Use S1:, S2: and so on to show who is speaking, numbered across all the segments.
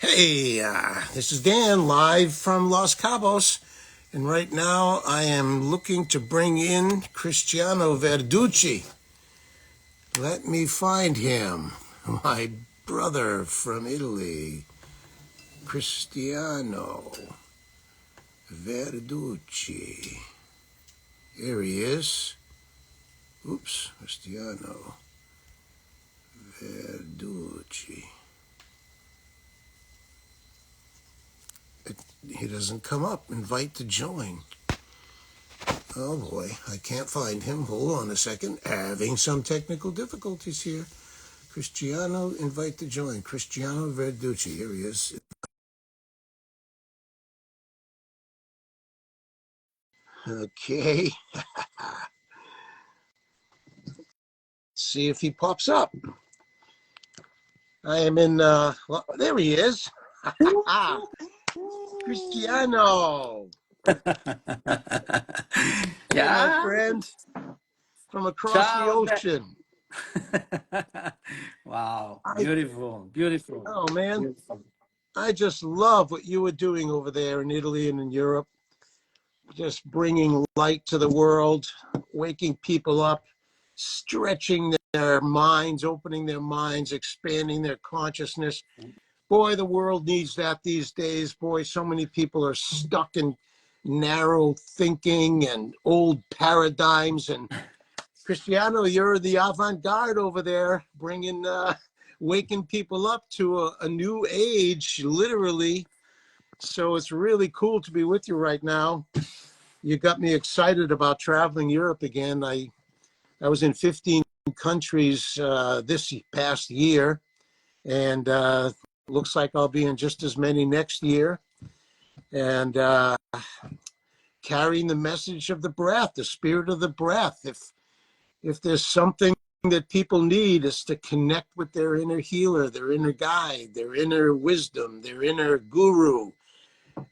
S1: Hey, this is Dan live from Los Cabos, and right now I am looking to bring in Cristiano Verducci. Let me find him, my brother from Italy, Cristiano Verducci. Here he is. Oops, Cristiano Verducci. He doesn't come up. Invite to join. Oh boy, I can't find him. Hold on a second. Having some technical difficulties here. Cristiano, invite to join. Cristiano Verducci. Here he is. Okay. See if he pops up. I am in, well, there he is. Cristiano. Hey, my
S2: Yeah.
S1: friend, from across the
S2: Ciao.
S1: ocean.
S2: Wow.
S1: I,
S2: Beautiful. Beautiful.
S1: oh man,
S2: Beautiful.
S1: I just love what you were doing over there in Italy and in Europe. Just bringing light to the world, waking people up, stretching their minds, opening their minds, expanding their consciousness. Boy, the world needs that these days. Boy, so many people are stuck in narrow thinking and old paradigms. And Cristiano, you're the avant-garde over there, bringing, waking people up to a new age, literally. So it's really cool to be with you right now. You got me excited about traveling Europe again. I was in 15 countries this past year, and looks like I'll be in just as many next year. And carrying the message of the breath, the spirit of the breath. If there's something that people need, is to connect with their inner healer, their inner guide, their inner wisdom, their inner guru.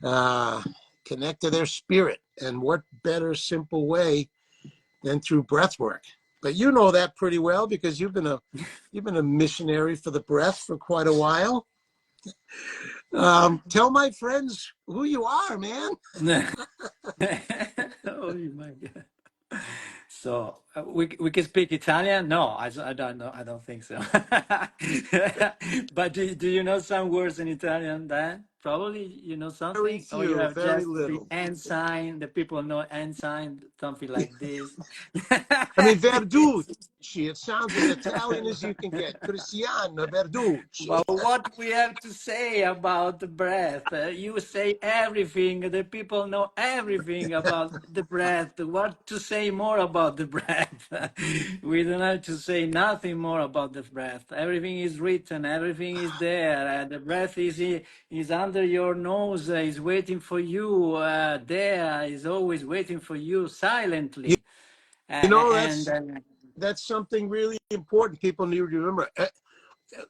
S1: Uh, Connect to their spirit. And what better simple way than through breath work? But you know that pretty well because you've been a missionary for the breath for quite a while. Tell my friends who you are, man.
S2: Oh my God. So we can speak Italian? No, I don't know. I don't think so. But do you know some words in Italian, Dan? Probably you know
S1: Very
S2: something, or you
S1: few,
S2: have
S1: very
S2: just the
S1: little.
S2: ensign. The people know ensign, something like this.
S1: I mean, Verducci. It sounds as Italian as you can get. Cristiano Verducci.
S2: But what we have to say about the breath? You say everything. The people know everything about the breath. What to say more about the breath? We don't have to say nothing more about the breath. Everything is written. Everything is there. The breath is under your nose. Is waiting for you. There is always waiting for you
S1: You,
S2: silently.
S1: you know,
S2: And
S1: that's something really important. People need to remember.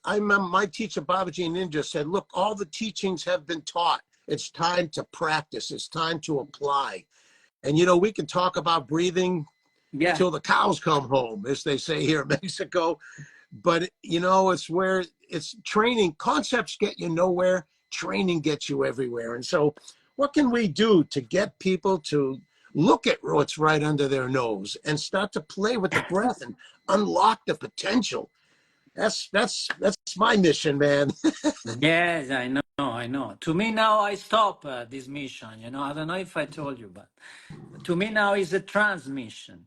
S1: I remember my teacher, Babaji Ninja, said, look, all the teachings have been taught. It's time to practice. It's time to apply. And, you know, we can talk about breathing
S2: yeah.
S1: till the cows come home, as they say here in Mexico. But, you know, it's where it's training. Concepts get you nowhere. Training gets you everywhere. And so what can we do to get people to look at what's right under their nose and start to play with the breath and unlock the potential? That's my mission, man.
S2: Yes, I know, I know. To me now, I stop this mission. You know, I don't know if I told you, but to me now is a transmission.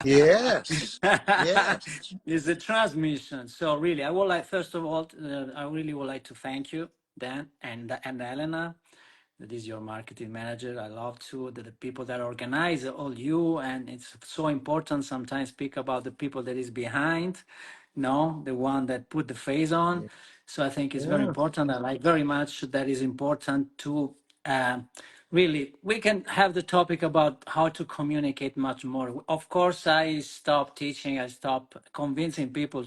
S1: Yes. Yes.
S2: It's a transmission. So really, I would like first of all, I really would like to thank you, Dan and Elena. That is your marketing manager. I love to the people that organize all you, and it's so important sometimes speak about the people that is behind, no, the one that put the face on. So I think it's very
S1: Yeah.
S2: important. I like very much that is important to really, we can have the topic about how to communicate much more. Of course, I stopped teaching. I stopped convincing people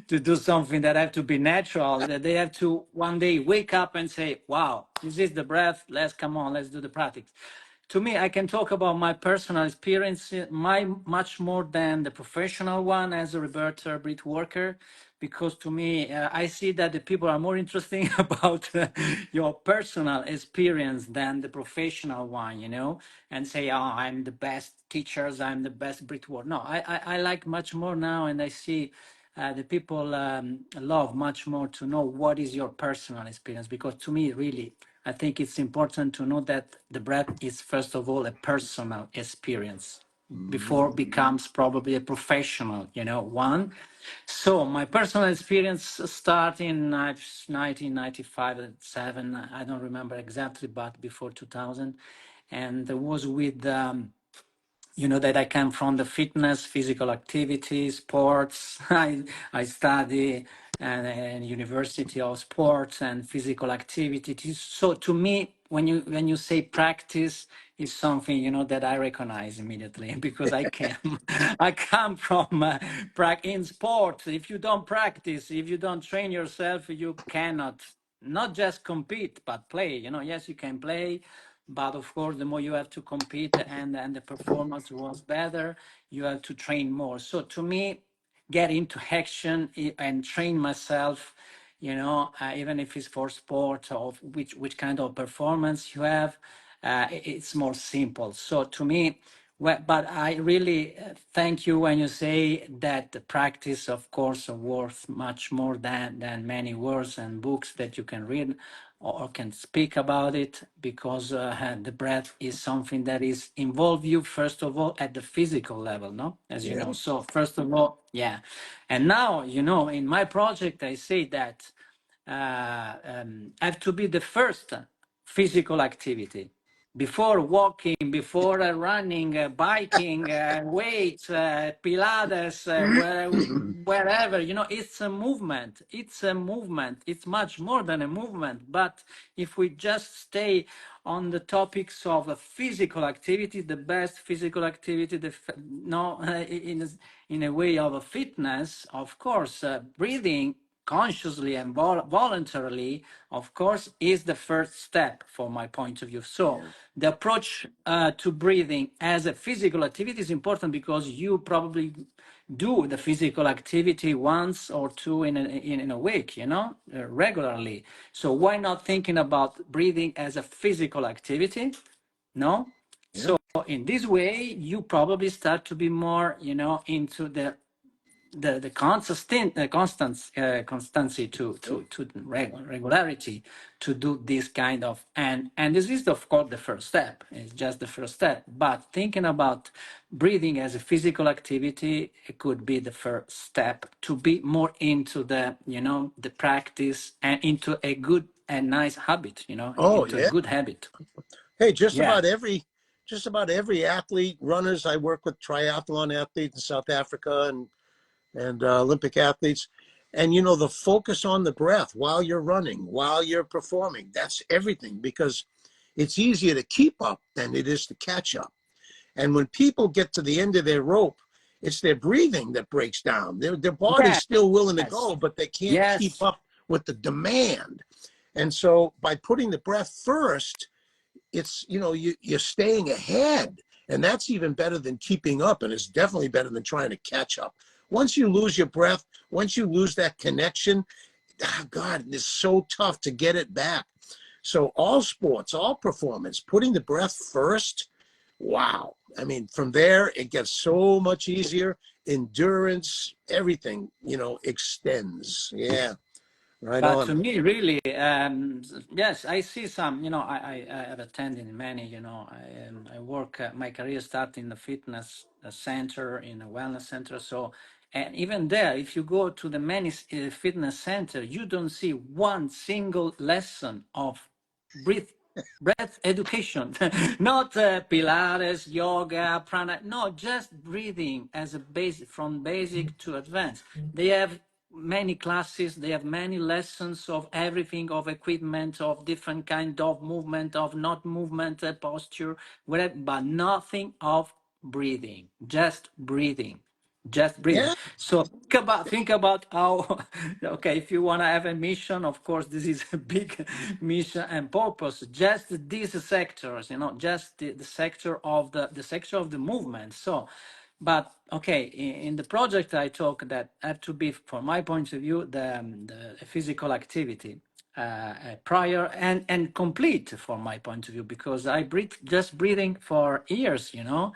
S2: to do something that have to be natural, that they have to one day wake up and say, wow, this is the breath. Let's come on, let's do the practice. To me, I can talk about my personal experience, my much more than the professional one as a reverter breath worker, because to me, I see that the people are more interesting about your personal experience than the professional one, you know, and say, oh, I'm the best teachers, I'm the best breathwork. No, I like much more now, and I see the people love much more to know what is your personal experience, because to me, really, I think it's important to know that the breath is first of all a personal experience before becomes probably a professional, you know, one. So my personal experience started in 1995 and 7. I don't remember exactly, but before 2000, and it was with you know that I come from the fitness, physical activity, sports. I study and University of Sports and Physical Activity. So to me, when you say practice, is something, you know, that I recognize immediately because I came I come from in sport. If you don't practice, if you don't train yourself, you cannot not just compete but play. You know, yes, you can play, but of course, the more you have to compete and the performance was better, you have to train more. So to me, get into action and train myself, you know, even if it's for sport or which kind of performance you have, it's more simple. So to me, well, but I really thank you when you say that the practice, of course, are worth much more than many words and books that you can read or can speak about it, because the breath is something that is involve you first of all at the physical level, no, as you
S1: Yeah.
S2: know. So first of all, yeah, and now, you know, in my project I say that have to be the first physical activity before walking, before running, biking, weights, Pilates, wherever, you know, it's a movement. It's a movement. It's much more than a movement. But if we just stay on the topics of a physical activity, the best physical activity, no, in a way of a fitness, of course, breathing consciously and voluntarily, of course, is the first step from my point of view. So the approach to breathing as a physical activity is important because you probably do the physical activity once or two in a week, you know, regularly. So why not thinking about breathing as a physical activity? No?
S1: Yeah.
S2: So in this way, you probably start to be more, you know, into the constancy to regularity to do this kind of, and this is of course the first step. It's just the first step, but thinking about breathing as a physical activity, it could be the first step to be more into the, you know, the practice and into a good and nice habit, you know,
S1: Oh,
S2: into a
S1: yeah.
S2: good habit.
S1: Hey,
S2: Yeah.
S1: just about every athlete, runners. I work with triathlon athletes in South Africa and Olympic athletes, and you know the focus on the breath while you're running, while you're performing. That's everything because it's easier to keep up than it is to catch up. And when people get to the end of their rope, it's their breathing that breaks down. Their body's still willing to
S2: Yes.
S1: go, but they can't keep
S2: Yes.
S1: up with the demand. And so by putting the breath first, it's, you know, you're staying ahead, and that's even better than keeping up, and it's definitely better than trying to catch up. Once you lose your breath, once you lose that connection, God, it's so tough to get it back. So all sports, all performance, putting the breath first, wow. I mean, from there it gets so much easier. Endurance, everything, you know, extends. Yeah, right
S2: But to
S1: on.
S2: me, really, yes, I see some. You know, I have attended many. You know, I work. My career started in the fitness center, in a wellness center. So, and even there, if you go to the many fitness center, you don't see one single lesson of breath breath education. Not Pilates, yoga, prana. No, just breathing as a basic, from basic to advanced. They have many classes, they have many lessons of everything, of equipment, of different kind of movement, of not movement, posture, whatever, but nothing of breathing, just breathing, just breathing.
S1: Yeah,
S2: So think about how okay, if you want to have a mission, of course this is a big mission and purpose, just these sectors, you know, just the sector of the sector of the movement. So But okay, in the project I talk that have to be, from my point of view, the physical activity prior and complete from my point of view, because I breathe just breathing for years, you know,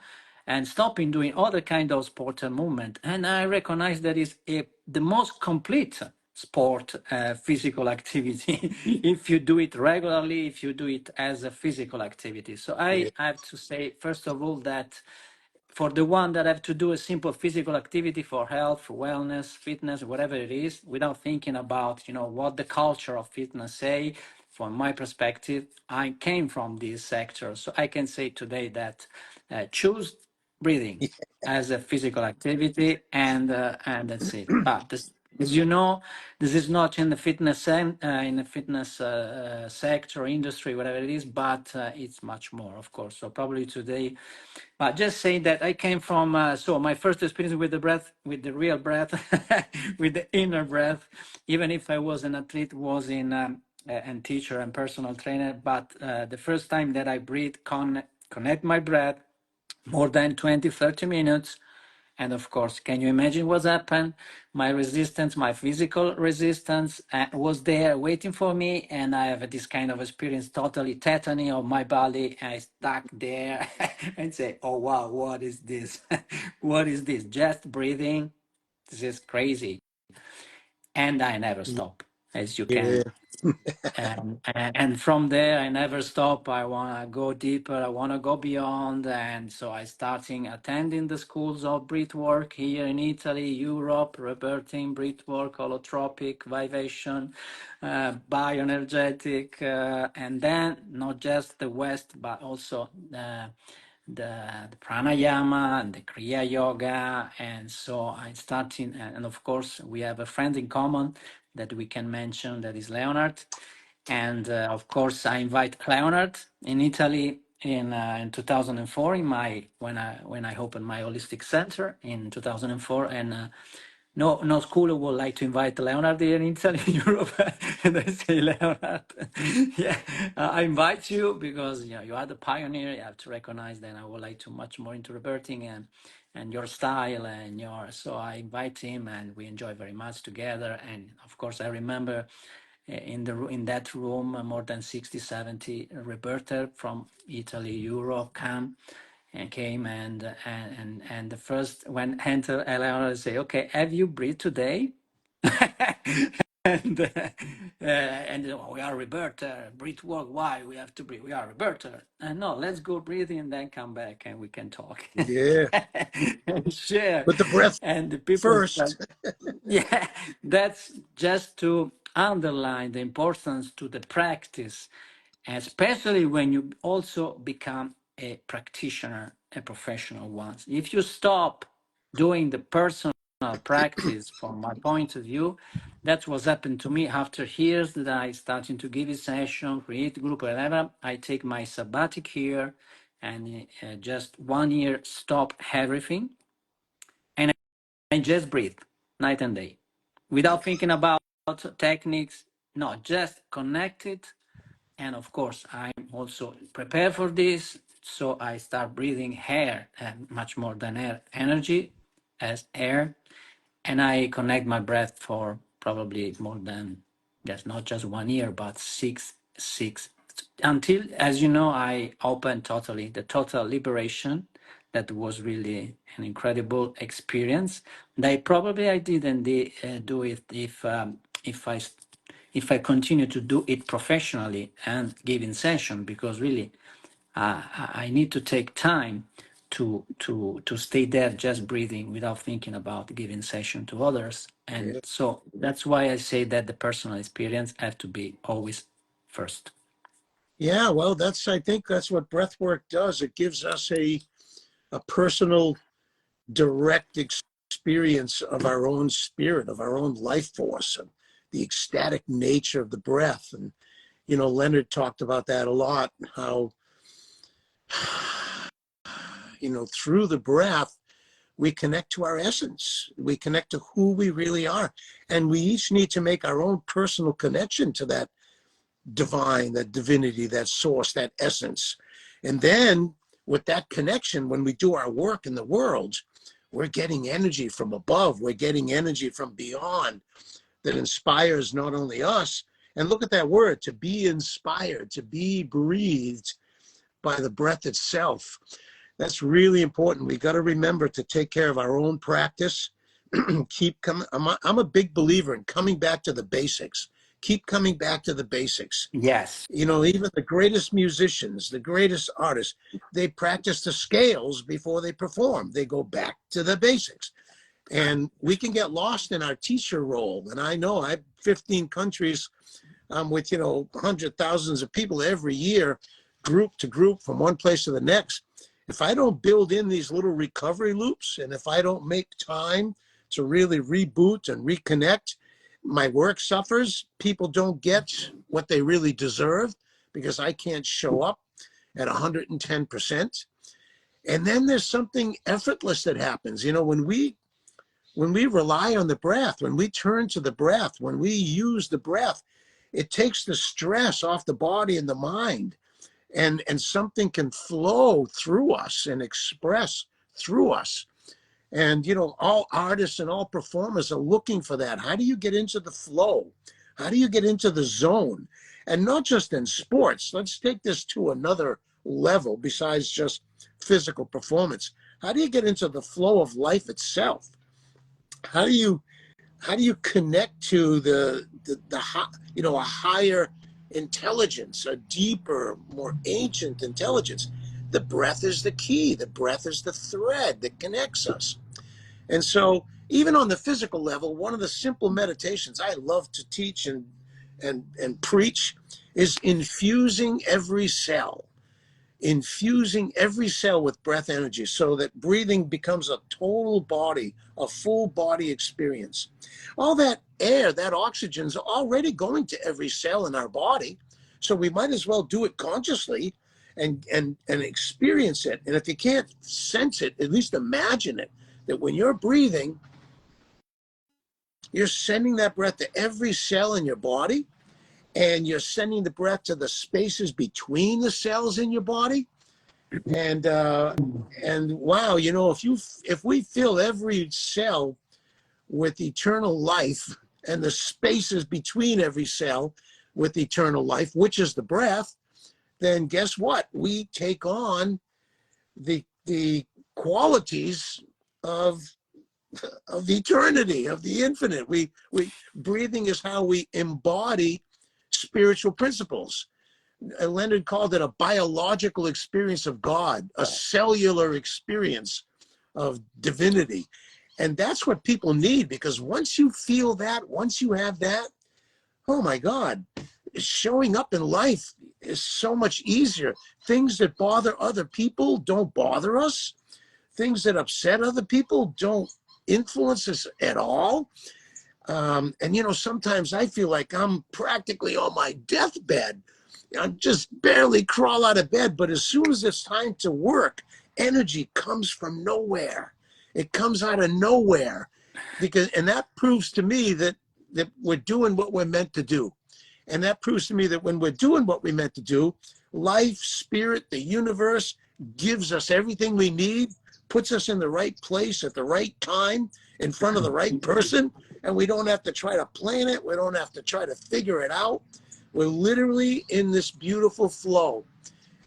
S2: and stopping doing other kind of sport and movement. And I recognize that is the most complete sport physical activity if you do it regularly, if you do it as a physical activity. So
S1: Yeah.
S2: I have to say, first of all, that for the one that have to do a simple physical activity for health, for wellness, fitness, whatever it is, without thinking about, you know, what the culture of fitness say. From my perspective, I came from this sector, so I can say today that choose breathing as a physical activity, and that's it. But this, as you know, this is not in the fitness in the fitness sector, industry, whatever it is, but it's much more, of course. So probably today, but just saying that I came from, so my first experience with the breath, with the real breath, with the inner breath, even if I was an athlete, was in, and teacher and personal trainer, but the first time that I breathe, connect my breath, more than 20, 30 minutes. And of course, can you imagine what's happened? My resistance, my physical resistance was there waiting for me. And I have this kind of experience, totally tetany of my body. I stuck there and say, oh, wow, what is this? What is this? Just breathing. This is crazy. And I never stop, as you
S1: Yeah.
S2: can. And from there I never stop. I want to go deeper, I want to go beyond. And so I starting attending the schools of breathwork here in Italy, Europe, rebirthing, breathwork, holotropic, vibration, bioenergetic, and then not just the West but also the pranayama and the kriya yoga. And so I starting, and of course we have a friend in common that we can mention, that is Leonard. And of course, I invite Leonard in Italy in 2004 in my when I opened my holistic center in 2004. And no school would like to invite Leonard here in Italy, in Europe. And I say, Leonard, yeah, I invite you because you know you are the pioneer. You have to recognize that I would like to much more into rebirthing and your style and your. So I invite him, and we enjoy very much together. And of course, I remember in that room more than 60, 70 rebirther from Italy, Europe came and the first when enter Eleanor say, okay, have you breathed today? And we are rebirther, breathe work. Why we have to breathe? We are rebirther. And no, let's go breathing and then come back and we can talk
S1: Yeah.
S2: and share.
S1: Put the breath
S2: And the people start,
S1: first.
S2: yeah, that's just to underline the importance to the practice, especially when you also become a practitioner, a professional one. If you stop doing the personal practice, from my point of view, that's what's happened to me after years that I started to give a session, create group, whatever. I take my sabbatic year and just 1 year stop everything. And I just breathe night and day without thinking about techniques, no, just connected. And of course, I'm also prepared for this. So I start breathing air, much more than air, energy as air. And I connect my breath for probably more than, that's not just 1 year, but six, until, as you know, I opened totally, the total liberation. That was really an incredible experience. That probably I didn't do it if I continue to do it professionally and giving session, because really I need to take time to stay there just breathing without thinking about giving session to others. And
S1: Yeah.
S2: so that's why I say that the personal experience have to be always first.
S1: Yeah, well, I think that's what breath work does. It gives us a personal, direct experience of our own spirit, of our own life force, and the ecstatic nature of the breath. And, you know, Leonard talked about that a lot, how, you know, through the breath, we connect to our essence. We connect to who we really are. And we each need to make our own personal connection to that divine, that divinity, that source, that essence. And then with that connection, when we do our work in the world, we're getting energy from above. We're getting energy from beyond that inspires not only us, and look at that word, to be inspired, to be breathed by the breath itself. That's really important. We got to remember to take care of our own practice. Keep coming. I'm a big believer in coming back to the basics. Keep coming back to the basics.
S2: Yes.
S1: You know, even the greatest musicians, the greatest artists, they practice the scales before they perform. They go back to the basics. And we can get lost in our teacher role. And I know I've 15 countries with, you know, hundred thousands of people every year, group to group from one place to the next. If I don't build in these little recovery loops, and if I don't make time to really reboot and reconnect, my work suffers. People don't get what they really deserve because I can't show up at 110%. And then there's something effortless that happens. You know, when we rely on the breath, when we turn to the breath, when we use the breath, it takes the stress off the body and the mind, and something can flow through us and express through us. And, you know, all artists and all performers are looking for that. How do you get into the flow? How do you get into the zone? And not just in sports. Let's take this to another level besides just physical performance. How do you get into the flow of life itself? How do you connect to the you know, a higher intelligence, a deeper, more ancient intelligence? The breath is the key. The breath is the thread that connects us. And so even on the physical level, one of the simple meditations I love to teach and preach is infusing every cell with breath energy so that breathing becomes a total body, a full body experience. All that air, that oxygen is already going to every cell in our body. So we might as well do it consciously and experience it. And if you can't sense it, at least imagine it, that when you're breathing, you're sending that breath to every cell in your body, and you're sending the breath to the spaces between the cells in your body. And wow, you know, if we fill every cell with eternal life and the spaces between every cell with eternal life, which is the breath, then guess what? We take on the qualities of eternity, of the infinite. We breathing is how we embody spiritual principles. Leonard called it a biological experience of God, a cellular experience of divinity. And that's what people need, because once you feel that, once you have that, oh my God, showing up in life is so much easier. Things that bother other people don't bother us. Things that upset other people don't influence us at all. And, you know, sometimes I feel like I'm practically on my deathbed. I just barely crawl out of bed, but as soon as it's time to work, energy comes from nowhere. It comes out of nowhere, and that proves to me that we're doing what we're meant to do. And that proves to me that when we're doing what we're meant to do, life, spirit, the universe gives us everything we need, puts us in the right place at the right time, in front of the right person, and we don't have to try to plan it. We don't have to try to figure it out. We're literally in this beautiful flow.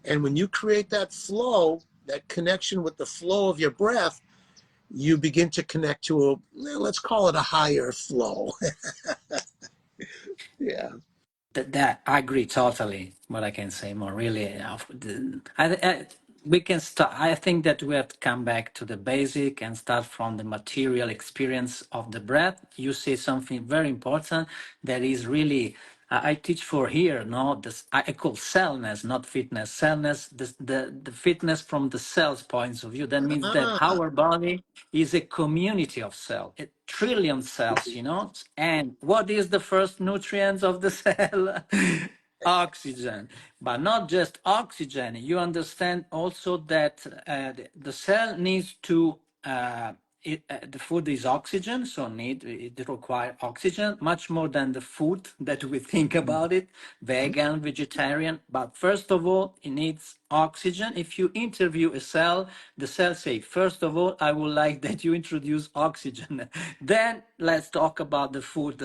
S1: And when you create that flow, that connection with the flow of your breath, you begin to connect to a, let's call it a higher flow. Yeah.
S2: That I agree totally. What I can say more really, we can start. I think that we have to come back to the basic and start from the material experience of the breath. You say something very important that is really. I teach for here. No, this I call cellness, not fitness. Cellness, the fitness from the cells points of view. That means that
S1: Ah,
S2: our body is a community of cells, a trillion cells, you know. And what is the first nutrients of the cell? Oxygen. But not just oxygen. You understand also that the cell needs to the food is oxygen, so it require oxygen much more than the food that we think about it, vegan, vegetarian. But first of all, it needs oxygen. If you interview a cell, the cell say, first of all, I would like that you introduce oxygen. Then let's talk about the food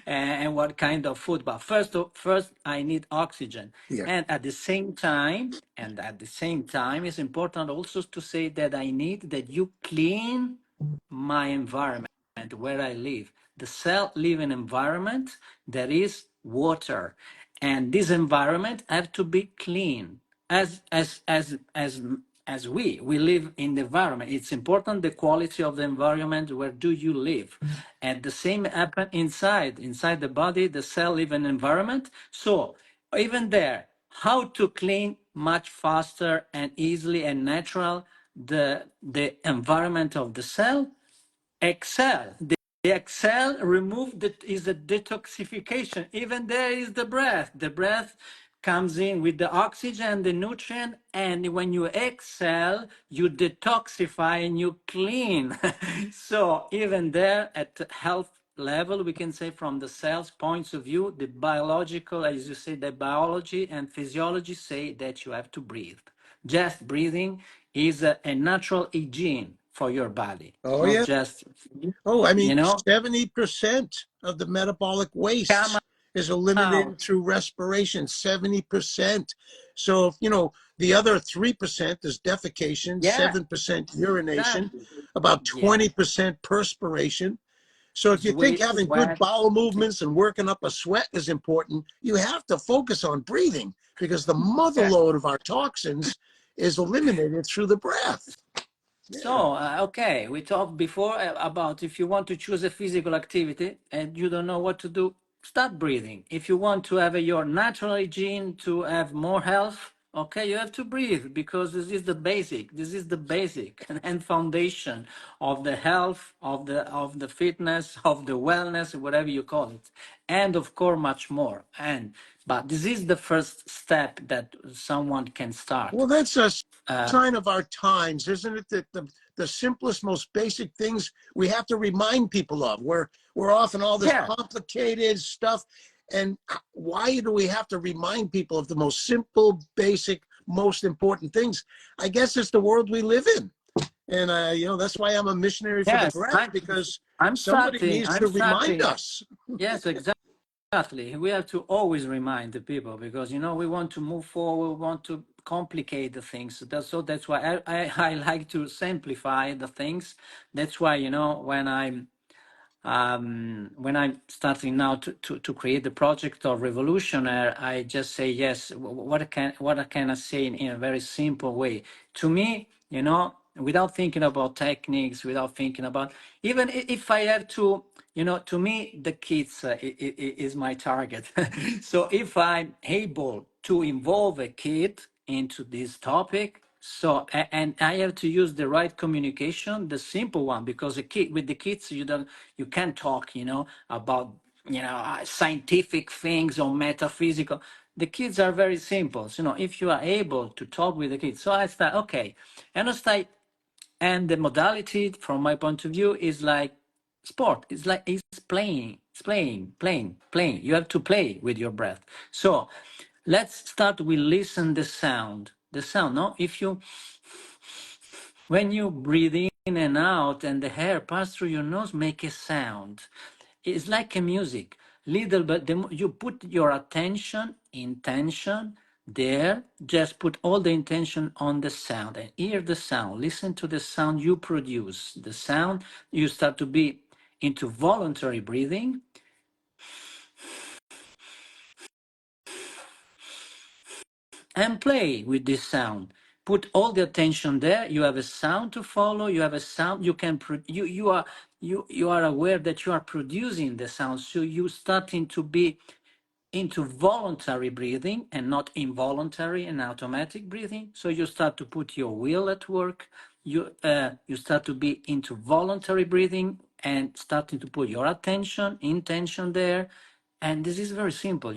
S2: and what kind of food. But first, I need oxygen.
S1: Yeah.
S2: And at the same time, it's important also to say that I need that you clean my environment where I live. The cell live in environment there is water, and this environment have to be clean. As we live in the environment, it's important the quality of the environment where do you live. And the same happen inside the body. The cell live in environment, so even there, how to clean much faster and easily and natural the environment of the cell. Excel. The Excel remove that is a detoxification. Even there is the breath. The breath comes in with the oxygen, the nutrient, and when you exhale, you detoxify and you clean. So even there at the health level, we can say from the cells points of view, the biological, as you say, the biology and physiology say that you have to breathe. Just breathing is a natural hygiene for your body. It's
S1: Oh,
S2: not
S1: yeah.
S2: just,
S1: Oh, I
S2: you
S1: mean,
S2: know,
S1: 70% of the metabolic
S2: come
S1: waste is eliminated
S2: out.
S1: through respiration, 70%. So, the other 3% is defecation,
S2: Yeah,
S1: 7% urination,
S2: exactly.
S1: about
S2: Yeah.
S1: 20% perspiration. So if you think having good
S2: Sweat.
S1: bowel movements and working up a sweat is important, you have to focus on breathing because the mother
S2: Yeah.
S1: load of our toxins is eliminated through the breath. Yeah.
S2: So, okay, we talked before about if you want to choose a physical activity and you don't know what to do, start breathing. If you want to have your natural hygiene to have more health, okay, you have to breathe because this is the basic. This is the basic and foundation of the health, of the fitness, of the wellness, whatever you call it, and of course much more. But this is the first step that someone can start.
S1: Well, that's a sign of our times, isn't it? That the simplest, most basic things we have to remind people of. We're often all this
S2: Yeah.
S1: complicated stuff. And why do we have to remind people of the most simple, basic, most important things? I guess it's the world we live in. And, that's why I'm a missionary for the
S2: Yes,
S1: breath, because
S2: I'm
S1: somebody
S2: starting.
S1: needs
S2: I'm
S1: to remind
S2: starting.
S1: us.
S2: Yes, exactly. We have to always remind the people because we want to move forward. We want to complicate the things. So that's why I like to simplify the things. That's why when I'm starting now to create the project of RevolutionAIR, I just say yes. What can I say in a very simple way? To me, without thinking about techniques, without thinking about even if I have to, to me the kids is my target. So if I'm able to involve a kid into this topic, so and I have to use the right communication, the simple one, because a kid with the kids you can't talk, about scientific things or metaphysical. The kids are very simple. So, if you are able to talk with the kids, so I start okay, and I start, and the modality from my point of view is like sport. It's playing, playing. You have to play with your breath. So let's start with listen the sound, no? If you when you breathe in and out and the air pass through your nose, make a sound. It's like a music. Little but you put your intention there, just put all the intention on the sound and hear the sound. Listen to the sound you produce. The sound, you start to be into voluntary breathing and play with this sound. Put all the attention there. You have a sound to follow. You have a sound. You can you are aware that you are producing the sound. So you starting to be into voluntary breathing and not involuntary and automatic breathing. So you start to put your will at work. You start to be into voluntary breathing and starting to put your intention there. And this is very simple,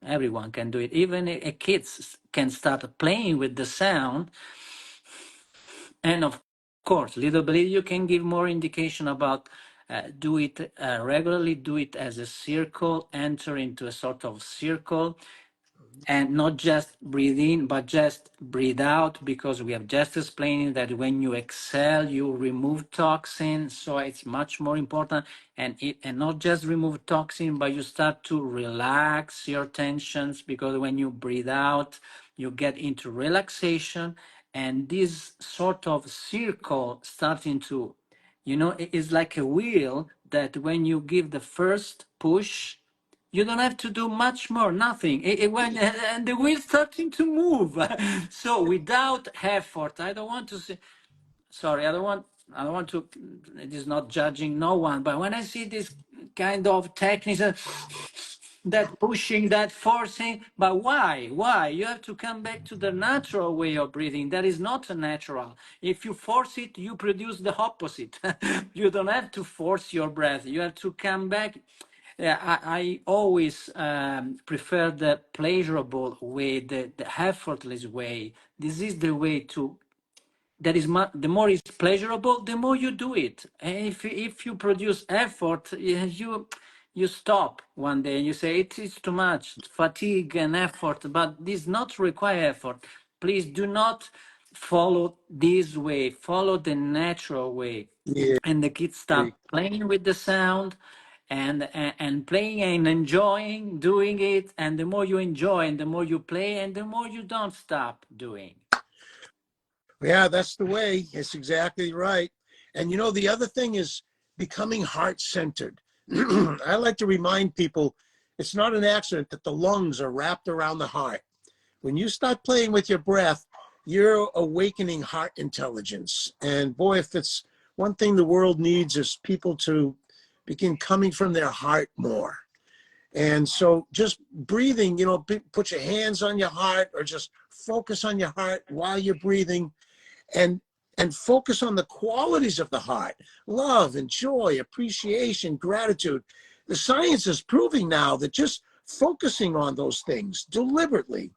S2: Everyone can do it. Even a kids can start playing with the sound, and of course, little bit you can give more indication about do it regularly, do it as a circle, enter into a sort of circle, and not just breathe in, but just breathe out, because we have just explained that when you exhale, you remove toxin. So it's much more important, and not just remove toxin, but you start to relax your tensions, because when you breathe out, you get into relaxation, and this sort of circle starting to, it is like a wheel that when you give the first push, you don't have to do much more, nothing. And the wheel starting to move. So without effort, I don't want to say, sorry, I don't want to, it is not judging no one, but when I see this kind of techniques, that pushing, that forcing, but why? Why? You have to come back to the natural way of breathing. That is not a natural. If you force it, you produce the opposite. You don't have to force your breath. You have to come back. Yeah, I always prefer the pleasurable way, the effortless way. This is the way to, that is the more it's pleasurable, the more you do it. And if you produce effort, you stop one day and you say it is too much fatigue and effort, but this not require effort. Please do not follow this way, follow the natural way.
S1: Yeah,
S2: And the kids start
S1: agree.
S2: playing with the sound, and playing and enjoying doing it, and the more you enjoy and the more you play and the more you don't stop doing.
S1: Yeah, that's the way. It's exactly right. And the other thing is becoming heart centered. I like to remind people it's not an accident that the lungs are wrapped around the heart. When you start playing with your breath, you're awakening heart intelligence. And boy, if it's one thing the world needs is people to begin coming from their heart more. And so just breathing, put your hands on your heart or just focus on your heart while you're breathing, and focus on the qualities of the heart: love and joy, appreciation, gratitude. The science is proving now that just focusing on those things deliberately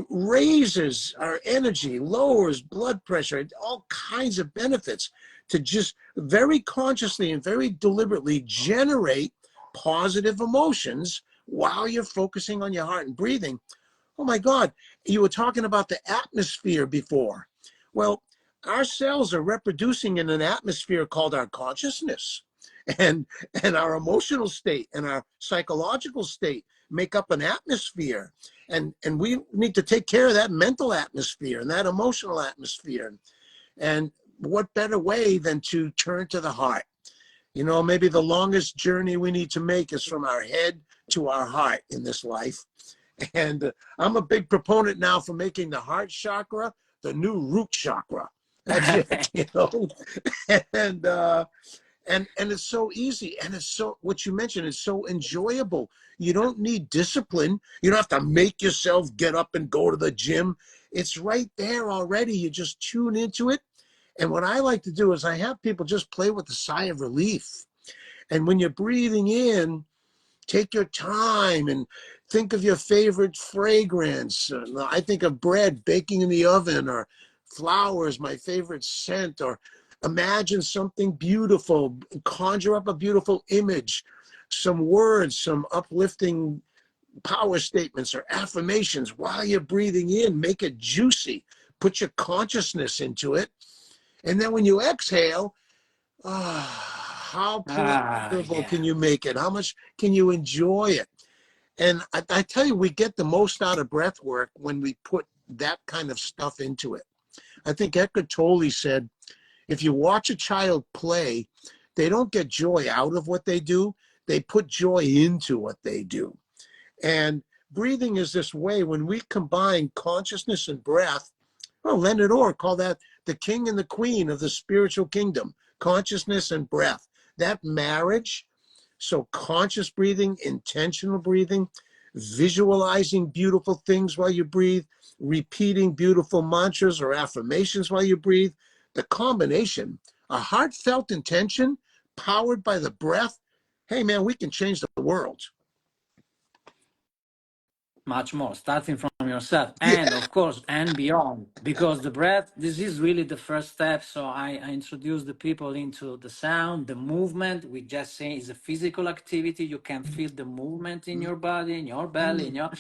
S1: raises our energy, lowers blood pressure, all kinds of benefits, to just very consciously and very deliberately generate positive emotions while you're focusing on your heart and breathing. Oh my God, you were talking about the atmosphere before. Well, our cells are reproducing in an atmosphere called our consciousness. And our emotional state and our psychological state make up an atmosphere. And we need to take care of that mental atmosphere and that emotional atmosphere. And what better way than to turn to the heart? Maybe the longest journey we need to make is from our head to our heart in this life. And I'm a big proponent now for making the heart chakra the new root chakra. That's it. And and it's so easy, and it's so, what you mentioned, is so enjoyable. You don't need discipline. You don't have to make yourself get up and go to the gym. It's right there already. You just tune into it. And what I like to do is I have people just play with a sigh of relief. And when you're breathing in, take your time and think of your favorite fragrance. I think of bread baking in the oven, or flowers, my favorite scent, or imagine something beautiful, conjure up a beautiful image, some words, some uplifting power statements or affirmations while you're breathing in. Make it juicy. Put your consciousness into it. And then when you exhale, how pleasurable
S2: Yeah.
S1: can you make it? How much can you enjoy it? And I tell you, we get the most out of breath work when we put that kind of stuff into it. I think Eckhart Tolle said, if you watch a child play, they don't get joy out of what they do. They put joy into what they do. And breathing is this way. When we combine consciousness and breath, well, Leonard Orr called that the king and the queen of the spiritual kingdom, consciousness and breath. That marriage, so conscious breathing, intentional breathing, visualizing beautiful things while you breathe, repeating beautiful mantras or affirmations while you breathe, the combination, a heartfelt intention powered by the breath. Hey man, we can change the world.
S2: much more, starting from yourself,
S1: Yeah.
S2: and of course, and beyond, because the breath, this is really the first step. So I introduce the people into the sound, the movement. We just say is a physical activity. You can feel the movement in your body, in your belly, in your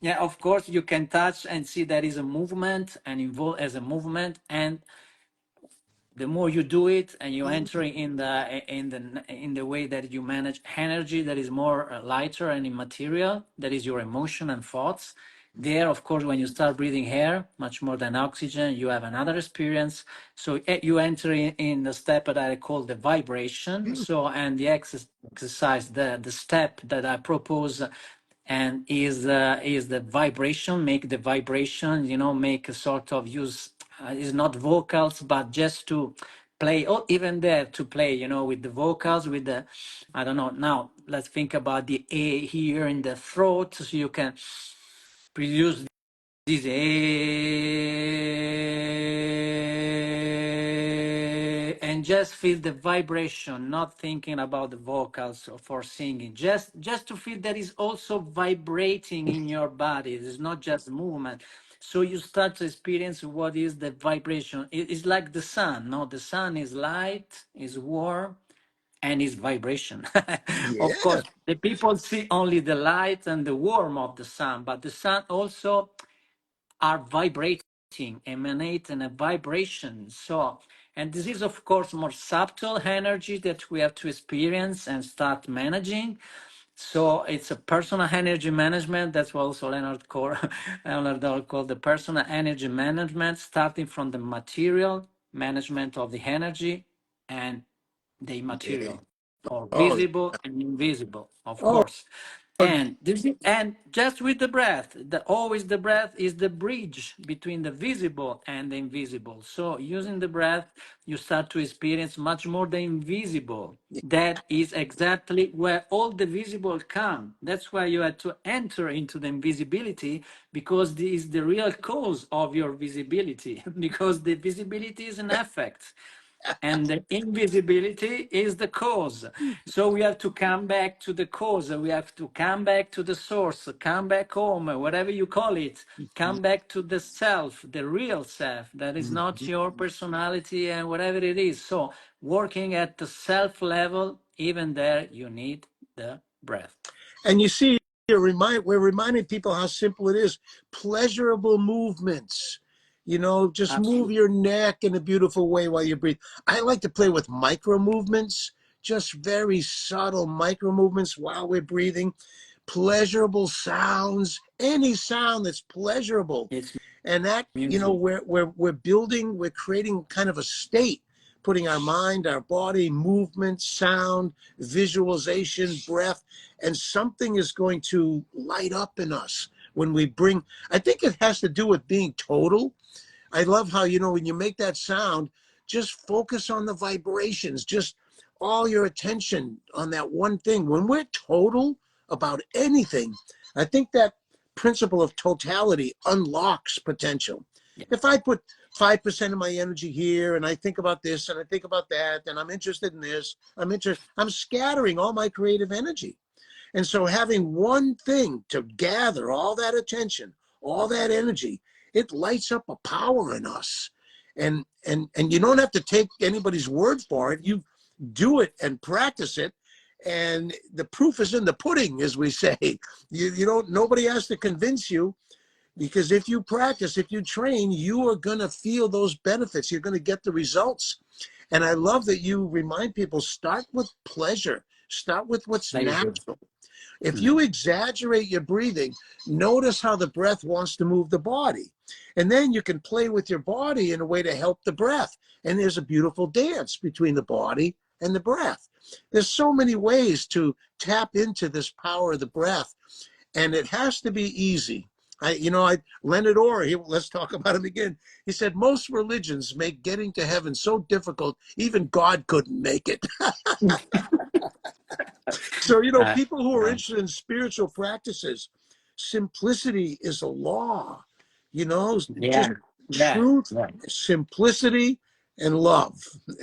S2: yeah. Of course, you can touch and see that is a movement and involve as a movement, and the more you do it and you enter in the way that you manage energy that is more lighter and immaterial, that is your emotion and thoughts. There, of course, when you start breathing air much more than oxygen, you have another experience. So you enter in the step that I call the vibration. So, and the exercise, the step that I propose, and is the vibration, make the vibration, you know, make a sort of use, is not vocals, but just to play, or even there to play, you know, with the vocals, with the, I don't know, now let's think about the A here in the throat, so you can produce this and just feel the vibration, not thinking about the vocals for singing, just to feel that is also vibrating in your body. It's not just movement. So you start to experience what is the vibration. It's like the sun. No, the sun is light, is warm, and is vibration. Of
S1: Yeah.
S2: course, the people see only the light and the warmth of the sun, but the sun also are vibrating, emanating a vibration. So, and this is of course more subtle energy that we have to experience and start managing. So it's a personal energy management. That's what also Leonard Doll called the personal energy management, starting from the material management of the energy and the
S1: Yeah.
S2: immaterial, or
S1: Oh,
S2: visible and invisible, of
S1: oh,
S2: course. And this is, and just with the breath, always the breath is the bridge between the visible and the invisible. So using the breath, you start to experience much more the invisible. That is exactly where all the visible come. That's why you had to enter into the invisibility, because this is the real cause of your visibility, because the visibility is an effect and the invisibility is the cause. So we have to come back to the cause. We have to come back to the source, come back home, whatever you call it. Come back to the self, the real self. That is not your personality and whatever it is. So working at the self level, even there, you need the breath.
S1: and you see, we're reminding people how simple it is. Pleasurable movements. You know, just move
S2: Absolutely.
S1: your neck in a beautiful way while you breathe. I like to play with micro movements, just very subtle micro movements while we're breathing. Pleasurable sounds, any sound that's pleasurable.
S2: It's
S1: And that, you know,
S2: music.
S1: we're building, we're creating kind of a state, putting our mind, our body, movement, sound, visualization, breath, and something is going to light up in us when we bring. I think it has to do with being total. I love how, you know, when you make that sound, just focus on the vibrations, just all your attention on that one thing. When we're total about anything, I think that principle of totality unlocks potential.
S2: Yeah.
S1: If I put 5% of my energy here and I think about this and I think about that and I'm interested in this, I'm scattering all my creative energy. And so having one thing to gather all that attention, all that energy, it lights up a power in us. And you don't have to take anybody's word for it. You do it and practice it. And the proof is in the pudding, as we say. You don't, nobody has to convince you, because if you practice, if you train, you are going to feel those benefits. You're going to get the results. And I love that you remind people, start with pleasure, start with what's
S2: Very good.
S1: natural. If
S2: Mm.
S1: you exaggerate your breathing, notice how the breath wants to move the body. And then you can play with your body in a way to help the breath. And there's a beautiful dance between the body and the breath. There's so many ways to tap into this power of the breath, and it has to be easy. Leonard Orr, let's talk about him again. He said, most religions make getting to heaven so difficult, even God couldn't make it. So,
S2: Uh,
S1: people who are
S2: uh,
S1: interested in spiritual practices, simplicity is a law, just
S2: yeah, yeah,
S1: truth,
S2: yeah.
S1: simplicity, and love.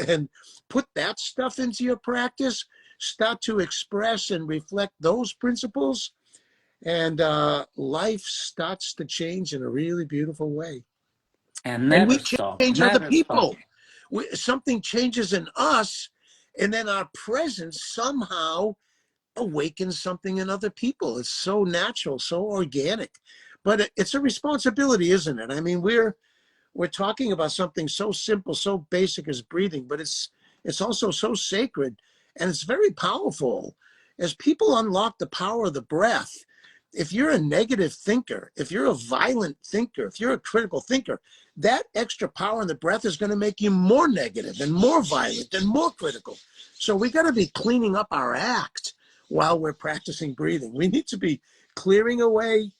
S1: And put that stuff into your practice, start to express and reflect those principles, and life starts to change in a really beautiful way.
S2: And
S1: And
S2: never
S1: we
S2: stop,
S1: change other
S2: never stop.
S1: people. Something changes in us, and then our presence somehow awakens something in other people. It's so natural, so organic. But it's a responsibility, isn't it? I mean, we're talking about something so simple, so basic as breathing, but it's also so sacred, and it's very powerful. As people unlock the power of the breath, if you're a negative thinker, if you're a violent thinker, if you're a critical thinker, that extra power in the breath is going to make you more negative and more violent and more critical. So we got to be cleaning up our act while we're practicing breathing. We need to be clearing away.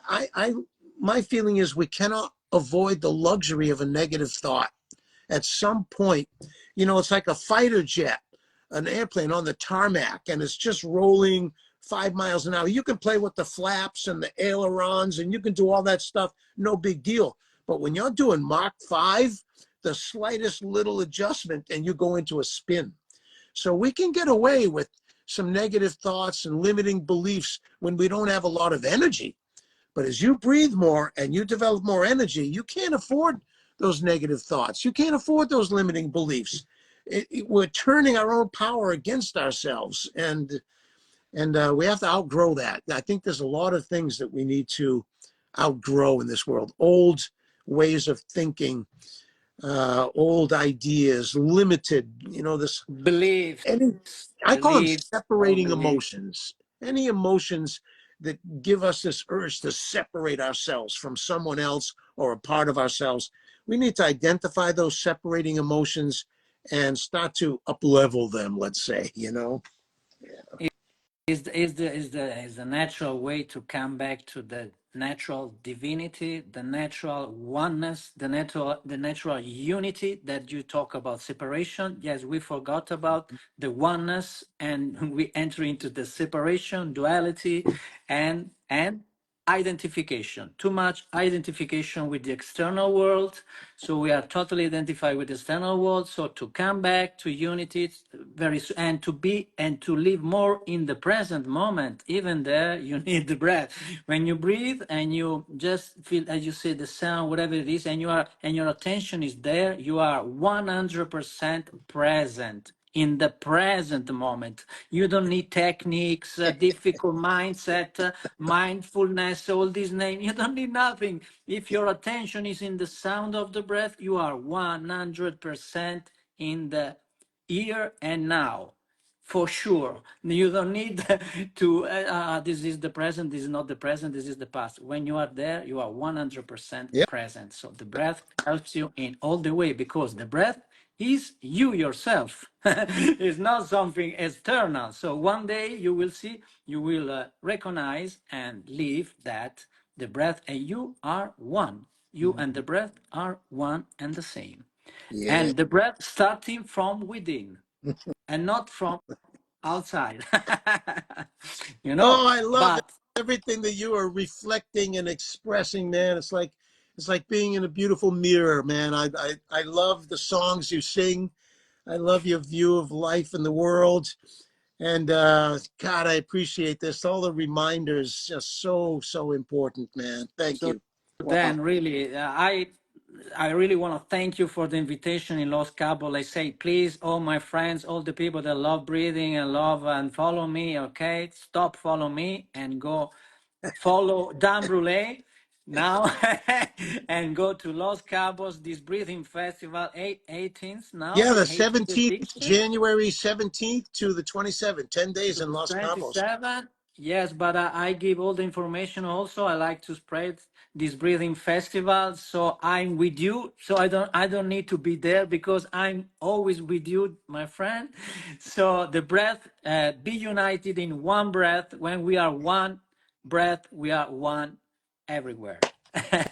S1: I my feeling is we cannot avoid the luxury of a negative thought. At some point, it's like a fighter jet, an airplane on the tarmac, and it's just rolling 5 miles an hour. You can play with the flaps and the ailerons, and you can do all that stuff, no big deal. But when you're doing Mach 5, the slightest little adjustment and you go into a spin. So we can get away with some negative thoughts and limiting beliefs when we don't have a lot of energy. But as you breathe more and you develop more energy, you can't afford those negative thoughts. You can't afford those limiting beliefs. We're turning our own power against ourselves, and we have to outgrow that. I think there's a lot of things that we need to outgrow in this world. Old ways of thinking, old ideas, limited. This
S2: Beliefs,
S1: any I call them
S2: beliefs, all
S1: separating
S2: beliefs.
S1: emotions. Any emotions that give us this urge to separate ourselves from someone else or a part of ourselves. We need to identify those separating emotions and start to up level them, let's say.
S2: Is the natural way to come back to the natural divinity, the natural oneness, the natural unity that you talk about separation. Yes, we forgot about the oneness, and we enter into the separation, duality, and identification. Too much identification with the external world, so we are totally identified with the external world. So to come back to unity, and to be and to live more in the present moment, even there you need the breath. When you breathe and you just feel, as you say, the sound, whatever it is, and your attention is there, you are 100% present in the present moment. You don't need techniques, difficult mindset, mindfulness, all these names. You don't need nothing. If your attention is in the sound of the breath, you are 100% in the here and now. For sure. You don't need to, this is the present, this is not the present, this is the past. When you are there, you are 100%
S1: Yeah.
S2: present. So the breath helps you in all the way, because the breath is you yourself. It's not something external. So one day you will see, you will recognize and live that the breath and you are one. You and the breath are one and the same.
S1: Yeah.
S2: And the breath starting from within and not from outside.
S1: Oh, I love
S2: But
S1: everything that you are reflecting and expressing, man. It's like being in a beautiful mirror, man. I love the songs you sing. I love your view of life and the world. And God, I appreciate this. All the reminders, just so, so important, man. Thank
S2: so
S1: you. Wow.
S2: then really, I really want to thank you for the invitation in Los Cabos. I say, please, all my friends, all the people that love breathing and love and follow me, okay? Stop follow me and go follow Dan Brulè now and go to Los Cabos, this breathing festival, 18th now,
S1: Yeah, the
S2: 18th to
S1: 17th,
S2: 16th.
S1: January 17th to the 27th, 10 days
S2: To
S1: in
S2: the
S1: Los Cabos.
S2: 27. Yes, but I give all the information also. I like to spread this breathing festival, so I'm with you. So I don't need to be there, because I'm always with you, my friend. So the breath, be united in one breath. When we are one breath, we are one everywhere.
S1: Hey,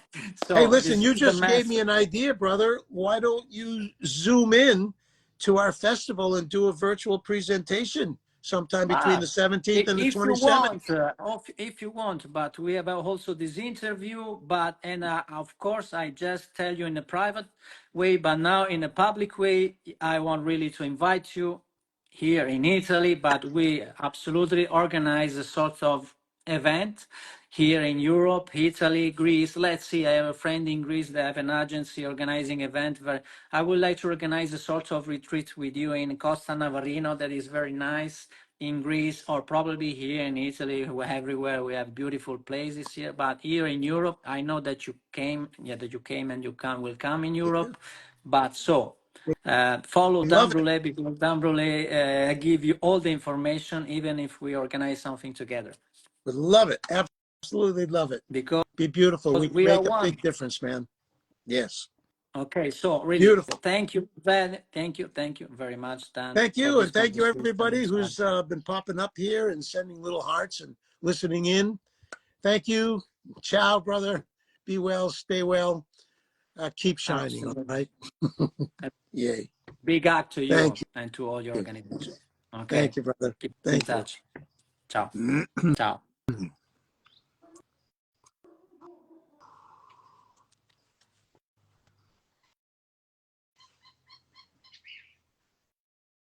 S2: So
S1: listen,
S2: this
S1: you
S2: is the
S1: just gave me
S2: message.
S1: an idea, brother. Why don't you zoom in to our festival and do a virtual presentation sometime between
S2: Ah,
S1: the 17th and the
S2: if you
S1: 27th?
S2: want, if you want, but we have also this interview. But and of course, I just tell you in a private way, but now in a public way, I want really to invite you here in Italy. But we absolutely organize a sort of event here in Europe, Italy, Greece. Let's see, I have a friend in Greece that have an agency organizing event where I would like to organize a sort of retreat with you in Costa Navarino that is very nice in Greece, or probably here in Italy. Everywhere we have beautiful places here, but here in Europe, I know that you came, and you will come in Europe. But so follow
S1: We
S2: Dan
S1: love it.
S2: Brulè, because Dan Brulè give you all the information, even if we organize something together.
S1: We love it. Absolutely love it.
S2: Because
S1: Be beautiful. We can
S2: we are
S1: make a
S2: one.
S1: big difference, man. Yes.
S2: Okay, so really,
S1: Beautiful.
S2: thank you very much, Dan,
S1: Thank
S2: for
S1: you.
S2: this
S1: And thank you,
S2: conversation.
S1: everybody who's been popping up here and sending little hearts and listening in. Thank you. Ciao, brother. Be well. Stay well. Keep shining. All
S2: Absolutely.
S1: right. Yay.
S2: Big up to
S1: Thank
S2: you and to all your
S1: you.
S2: organization. Okay,
S1: Thank you, brother.
S2: keep in
S1: Thank you.
S2: touch. Ciao. Ciao.